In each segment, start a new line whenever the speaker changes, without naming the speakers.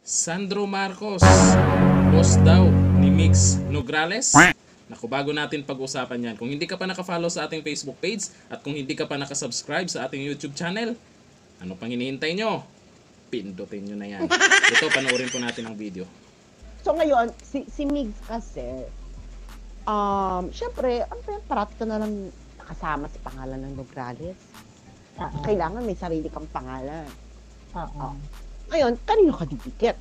Sandro Marcos, boss daw ni Mix Nograles. Naku, bago natin pag-usapan yan, kung hindi ka pa nakafollow sa ating Facebook page at kung hindi ka pa nakasubscribe sa ating YouTube channel, ano pang hinihintay nyo? Pindutin nyo na yan. Ito, panoorin po natin ang video.
So ngayon, si Migs kasi, syempre, parati ka na lang nakasama sa pangalan ng Nograles. Kailangan may sarili kang pangalan. Ngayon, kanino ka didikit?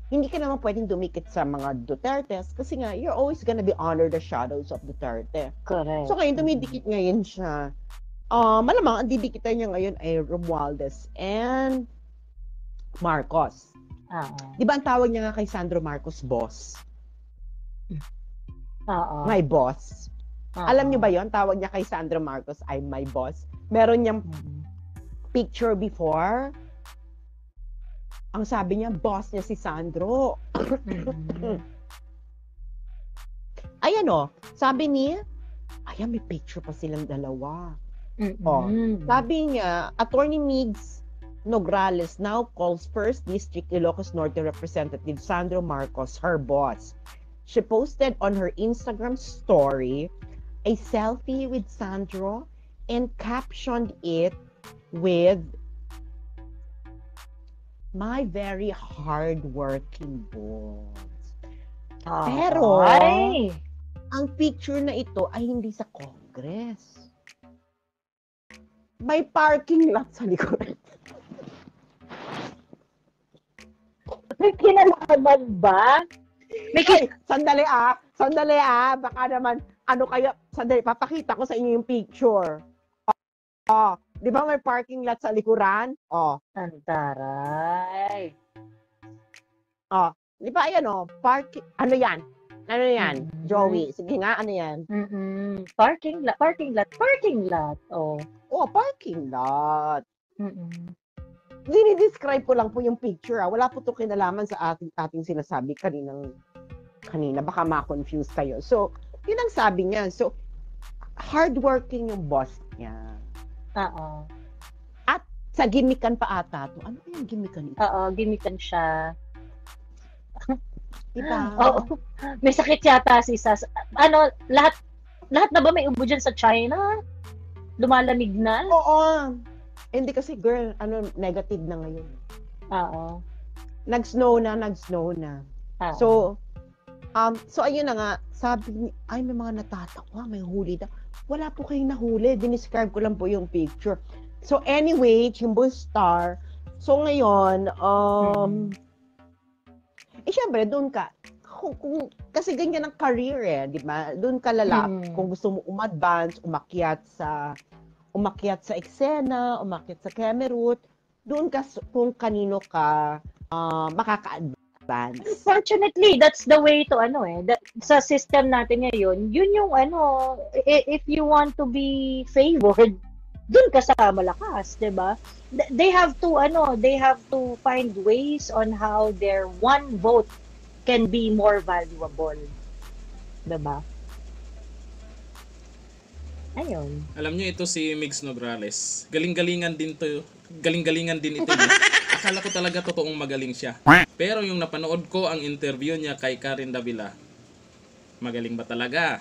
Hindi ka naman pwedeng dumikit sa mga Dutertes kasi nga, you're always gonna be under the shadows of Duterte.
Correct.
So ngayon, dumidikit ngayon siya. Malamang, ang didikitan niya ngayon ay Romualdez and Marcos. Di ba ang tawag niya nga kay Sandro Marcos, boss? My boss. Alam niyo ba yon? Tawag niya kay Sandro Marcos ay my boss. Meron niyang picture before. Ang sabi niya, boss niya si Sandro. Ayan o, sabi niya, ayan, may picture pa silang dalawa. Sabi niya, Attorney Migs Nograles now calls 1st District Ilocos Norte Representative Sandro Marcos her boss. She posted on her Instagram story a selfie with Sandro and captioned it with, "My very hard-working boss." Pero, ang picture na ito ay hindi sa Congress. May parking lot sa likod.
May kinalaman ba?
Sandali baka naman, sandali, papakita ko sa inyo yung picture. Di ba may parking lot sa likuran?
Antaray.
Di ba ayan parking, ano yan, Joey? Sige nga, ano yan?
Parking lot.
Parking lot. Dinidescribe ko lang po yung picture. Wala po ito kinalaman sa ating sinasabi kanina. Baka ma-confuse kayo. So, yun ang sabi niya. So, hardworking yung boss niya. At sa gimikan pa ata to. Ano yung gimikan ito?
Gimikan siya.
Diba?
May sakit yata si Sas. Lahat na ba may ubo dyan sa China? Lumalamig na?
Oo. Hindi kasi, girl, negative na ngayon. Nag-snow na. So, ayun na nga, sabi, ay, may mga natatakwa, may huli na. Wala po kayong nahuli. Dinescribe ko lang po yung picture. So, anyway, Chimbo Star. So, ngayon, syempre, doon ka. Kasi ganyan ang career di ba? Doon ka lalap. Kung gusto mo umadvance, umakyat sa eksena, umakyat sa camera, doon ka kung kanino ka makaka-advance.
Unfortunately, that's the way to sa system natin ngayon, yun yung if you want to be favored, doon ka sa malakas, 'di ba? They have to find ways on how their one vote can be more valuable. 'Di ba? Ayun.
Alam niyo ito si Migs Nograles. Galing-galingan din ito. Akala ko talaga totoong magaling siya. Pero yung napanood ko ang interview niya kay Karen Davila, magaling ba talaga?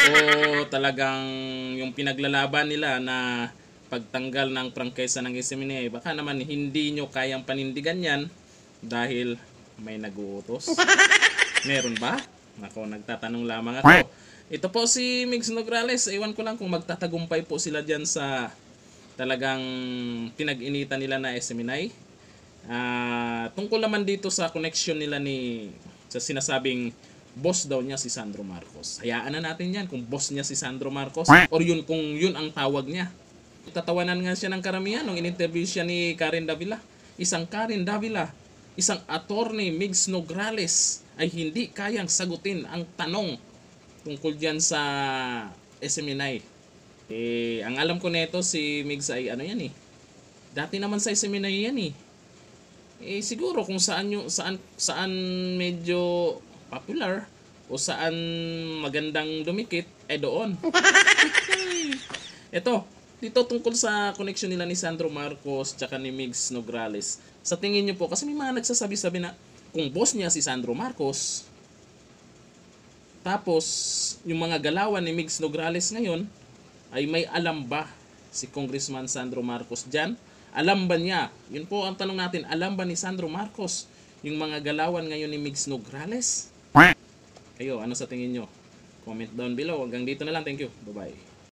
O talagang yung pinaglalaban nila na pagtanggal ng prangkesa ng SMNI, baka naman hindi nyo kayang panindigan yan dahil may nag-uutos? Meron ba? Ako, nagtatanong lamang ako. Ito po si Migs Nograles. Ewan ko lang kung magtatagumpay po sila dyan sa talagang pinag-initan nila na SMNI. Tungkol naman dito sa connection nila sa sinasabing boss daw niya si Sandro Marcos. Hayaan na natin yan kung boss niya si Sandro Marcos or kung yun ang tawag niya. Tatawanan nga siya ng karamihan nung in-interview siya ni Karen Davila. Isang Karen Davila, isang attorney Migs Nograles ay hindi kayang sagutin ang tanong tungkol dyan sa SMNI. Ang alam ko nito si Migs ay dati naman sa SMNI yan siguro kung saan medyo popular o saan magandang dumikit doon. Dito tungkol sa connection nila ni Sandro Marcos tsaka ni Migs Nograles. Sa tingin niyo po, kasi may mga nagsasabi-sabi na kung boss niya si Sandro Marcos, tapos yung mga galawan ni Migs Nograles ngayon, ay may alam ba si Congressman Sandro Marcos dyan? Alam ba niya? Yun po ang tanong natin, alam ba ni Sandro Marcos yung mga galawan ngayon ni Migs Nograles? Kayo, ano sa tingin nyo? Comment down below. Hanggang dito na lang. Thank you. Bye-bye.